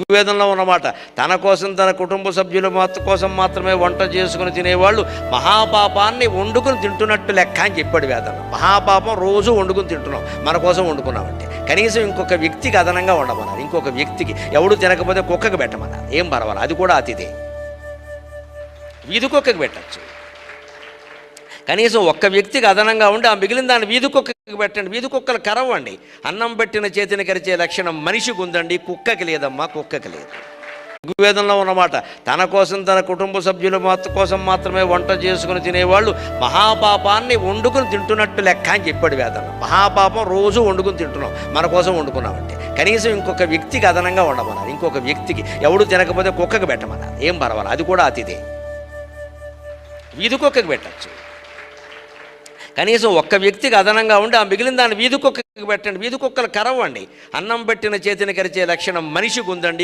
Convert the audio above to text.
ఋగ్వేదంలో ఉన్నమాట, తన కోసం తన కుటుంబ సభ్యుల కోసం మాత్రమే వంట చేసుకుని తినేవాళ్ళు మహాపాపాన్ని వండుకుని తింటున్నట్టు లెక్క అని చెప్పాడు వేదంలో. మహాపాపం రోజు వండుకుని తింటున్నాం, మన కోసం వండుకున్నామంటే. కనీసం ఇంకొక వ్యక్తికి అదనంగా ఉండమన్నారు. ఇంకొక వ్యక్తికి ఎవడు తినకపోతే కుక్కకి పెట్టమన్నారు. ఏం పర్వాలేదు, అది కూడా అతిథే, వీధి కుక్కకి పెట్టచ్చు. కనీసం ఒక్క వ్యక్తికి అదనంగా ఉండి ఆ మిగిలిన దాన్ని వీధి కుక్కకి పెట్టండి. వీధి కుక్కలు కరవండి. అన్నం పెట్టిన చేతిని కరిచే లక్షణం మనిషికి ఉందండి, కుక్కకి లేదమ్మా, కుక్కకి లేదు. ఋగ్వేదంలో ఉన్నమాట, తన కోసం తన కుటుంబ సభ్యుల కోసం మాత్రమే వంట చేసుకుని తినేవాళ్ళు మహాపాపాన్ని వండుకుని తింటున్నట్టు లెక్క అని చెప్పాడు వేదంలో. మహాపాపం రోజు వండుకుని తింటున్నాం, మన కోసం వండుకున్నామంటే. కనీసం ఇంకొక వ్యక్తికి అదనంగా ఉండమన్నారు. ఇంకొక వ్యక్తికి ఎవడు తినకపోతే కుక్కకి పెట్టమన్నారు. ఏం పర్వాలేదు, అది కూడా అతిథే, వీధి కుక్కకి పెట్టచ్చు. కనీసం ఒక్క వ్యక్తికి అదనంగా ఉండి ఆ మిగిలిన దాన్ని వీధి కుక్కకి పెట్టండి. వీధి కుక్కలు కరవండి. అన్నం పెట్టిన చేతిని కరిచే లక్షణం మనిషికి ఉందండి,